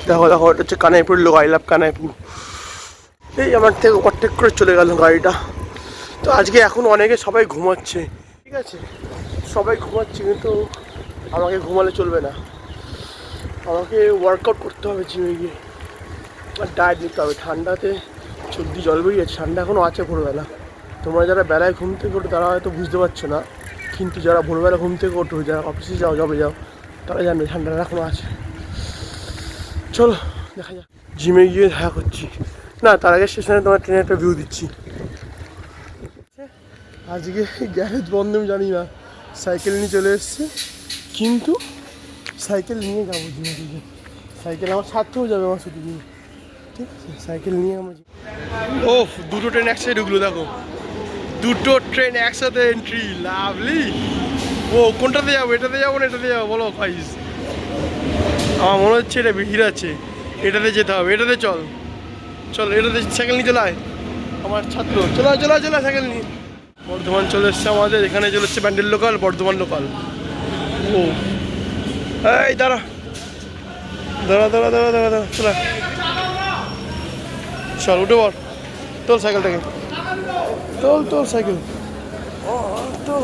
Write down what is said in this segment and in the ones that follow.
দেখো দেখো, ওটা হচ্ছে কানাইপুর লোক, আই লাভ কানাইপুর। এই আমার থেকে ওভারটেক করে চলে গেল গাড়িটা। তো আজকে এখন অনেকে সবাই ঘুমাচ্ছে, ঠিক আছে, সবাই ঘুমাচ্ছে, কিন্তু আমাকে ঘুমালে চলবে না। আমাকে ওয়ার্কআউট করতে হবে জিমে গিয়ে, আর ডায়েট নিতে হবে। ঠান্ডাতে সর্দি জল বেরিয়েছে, ঠান্ডা এখনও আছে ভোরবেলা। তোমরা যারা বেলায় ঘুম থেকে ওঠো তারা হয়তো বুঝতে পারছো না, কিন্তু যারা ভোরবেলা ঘুম থেকে ওঠো, যারা অফিসে যাও, জবে যাও, তারা জানবে ঠান্ডাটা এখনও আছে। চলো দেখা যাক, জিমে গিয়ে দেখা করছি। না, তার আগে স্টেশনে তোমার ট্রেনের একটা ভিউ দিচ্ছি। আজকে গ্যারেজ বন্ধ আমি জানি না, সাইকেল নিয়ে চলে এসছে, কিন্তু সাইকেল নিয়ে যাবো জিমে দিকে। সাইকেল আমার সাথেও যাবে আমার ছুটি দিয়ে, ঠিক আছে, সাইকেল নিয়ে আমরা। ও, দুটো ট্রেন একসাথে ঢুকলো, দেখো দুটো ট্রেন একসাথে এন্ট্রি, লাভলি। ও কোনটাতে যাবো, এটাতে যাবো না এটাতে যাবো বলো ফাইজ? আমার মনে হচ্ছে এটা ভিড় আছে, এটাতে যেতে হবে, এটাতে চল চল, এটাতে সাইকেল নিয়ে চলে আয়। আমার ছাত্র চলো চলো চলো সাইকেল নিয়ে। বর্ধমান চলে এসছে আমাদের, এখানে চলে এসছে ব্যান্ডেল লোকাল, বর্ধমান লোকাল। ও এই দাঁড়া দাঁড়া দাঁড়া দাঁড়া দাঁড়া দাঁড়া, চলে চল, উঠে পড়, তোল সাইকেলটাকে, তোল তোল সাইকেল, ও তোল,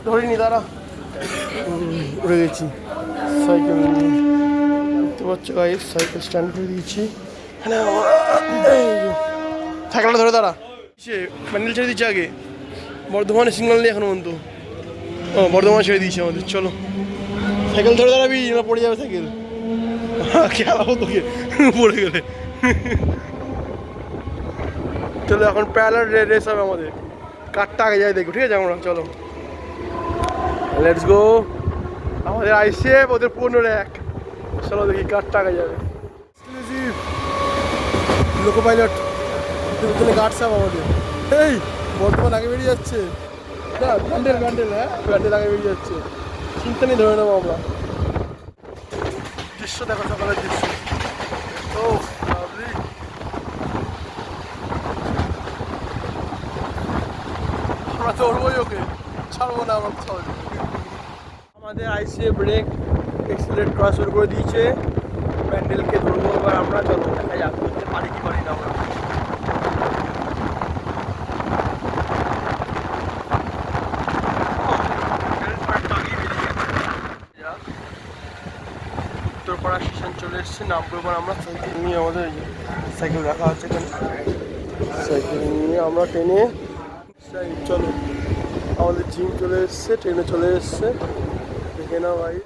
ধরিনি, দাঁড়া, উঠে গেছি সাইকেল নিয়ে। দেখতে পাচ্ছ গাইস, সাইকেল স্ট্যান্ড করে দিয়েছি। সাইকেলটা ধরে দাঁড়া, সে প্যান্ডেল ছেড়ে দিচ্ছে আগে, বর্ধমানে সিগন্যাল নেই এখনো পর্যন্ত। ও বর্ধমান ছেড়ে দিয়েছে আমাদের, চলো সাইকেল ধরে দাঁড়াবি, না পড়ে যাবে সাইকেল, খেলাবো তোকে পড়ে গেলে। চলো এখন প্যারালাল রেস হবে আমাদের, কারটা আগে যাই দেখো, ঠিক আছে আমরা, চলো লেটস গো। আমাদের আইসিএফ, ওদের 15 চলো দেখি কারটা আগে যাবে। লোকো পাইলট গার্ড সাহেব আমাদের, এই বর্তমান আগে বেরিয়ে যাচ্ছে, ব্যান্ডেল ব্যান্ডেল, হ্যাঁ ব্যান্ডেল আগে বেরিয়ে যাচ্ছে, চিন্তা নিয়ে ধরে নেবো আমরা। দৃশ্য দেখো, সকালের দৃশ্য, ও আমরা ধরবোই ওকে, ছাড়বো না আমরা সহজে। আমাদের আইসিএ ব্রেক এক্সিলেট ট্রান্সফার করে দিয়েছে, প্যান্ডেলকে ধরবো এবার আমরা। চলো দেখা যাক করতে পারি কি পারি না আমরা। উত্তরপাড়া স্টেশন চলে এসেছে, নামবো এবার আমরা। সাইকেল নিয়ে, আমাদের সাইকেল রাখা আছে এখানে, সাইকেল নিয়ে আমরা ট্রেনে, চলো আমাদের জিম চলে এসছে, ট্রেনে চলে এসছে, দেখে নাও ভাই।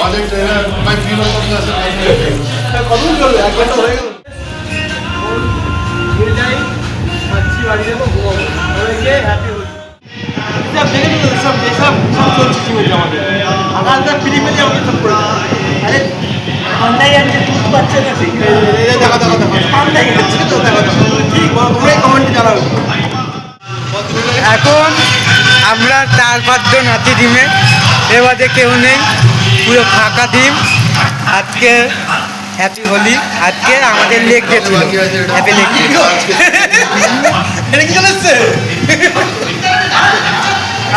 কতদিন চলবে? 1 ঘন্টা হয়ে গেল। খাচ্ছি, বাড়ি যাবো, ঘুমাবো। সবাইকে হ্যাপি হোলি। সব দেখে তো সব চলছে জীবনে আমাদের। আলাদা ফ্রি পেলে আমাকে সব করে দেয়। আরে ঠান্ডায় যাচ্ছে, দুধ পাচ্ছে না ঠিক। দেখা ঠান্ডায় যাচ্ছে তো দেখা ঠিক বলো, তোমরাই কমেন্টে জানাবে। এখন আমরা 4-5 জন আছি টিমে, এবারে কেউ নেই, পুরো ফাঁকা টিম। আজকে হ্যাপি হোলি, আজকে আমাদের লেগ ডে ছিল, হ্যাপি লেগ ডে।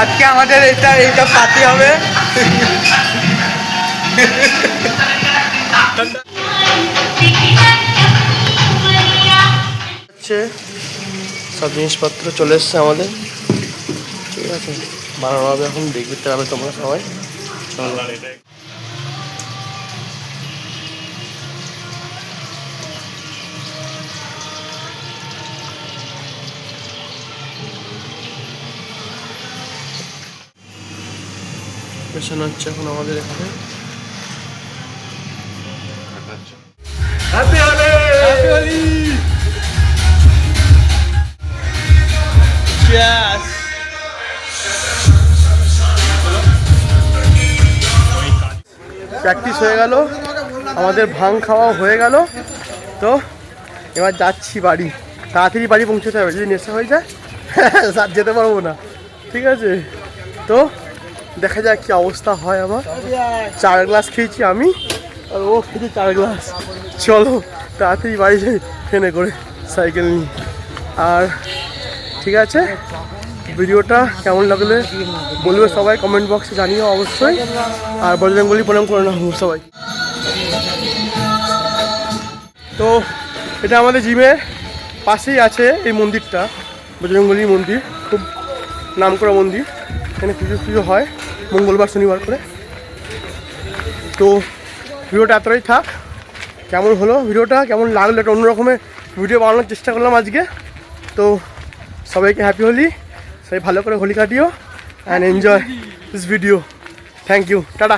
আজকে আমাদের এইটা পার্টি হবে। সব জিনিসপত্র চলে এসছে আমাদের, ঠিক আছে, বানানো হবে এখন, দেখতে হবে তোমরা সবাই। পেছনে হচ্ছে এখন আমাদের এখানে। Happy Holi, happy Holi. Cheers. Practice হয়ে গেল, আমাদের ভাং খাওয়া হয়ে গেল, তো এবার যাচ্ছি বাড়ি। তাড়াতাড়ি বাড়ি পৌঁছতে হবে, যদি নেশা হয়ে যায় আর যেতে পারবো না, ঠিক আছে। তো দেখা যাক কী অবস্থা হয় আমার। 4 গ্লাস খেয়েছি আমি, আর ও খেয়েছি 4 গ্লাস। চলো তাড়াতাড়ি বাড়ি যাই ট্রেনে করে, সাইকেল নিয়ে। আর ঠিক আছে, ভিডিওটা কেমন লাগলে বলবে সবাই, কমেন্ট বক্সে জানিও অবশ্যই। আর বজরঙ্গবলী প্রণাম করে নাও সবাই। তো এটা আমাদের জিমের পাশেই আছে এই মন্দিরটা, বজরঙ্গবলী মন্দির, খুব নামকরা মন্দির। এখানে পুজো হয় মঙ্গলবার শনিবার করে। তো ভিডিওটা এতটাই থাক। কেমন হলো ভিডিওটা, কেমন লাগলো, একটা অন্যরকমের ভিডিও বানানোর চেষ্টা করলাম আজকে। তো সবাইকে হ্যাপি হোলি, সবাই ভালো করে হোলি কাটিও and enjoy this video. Thank you, tata.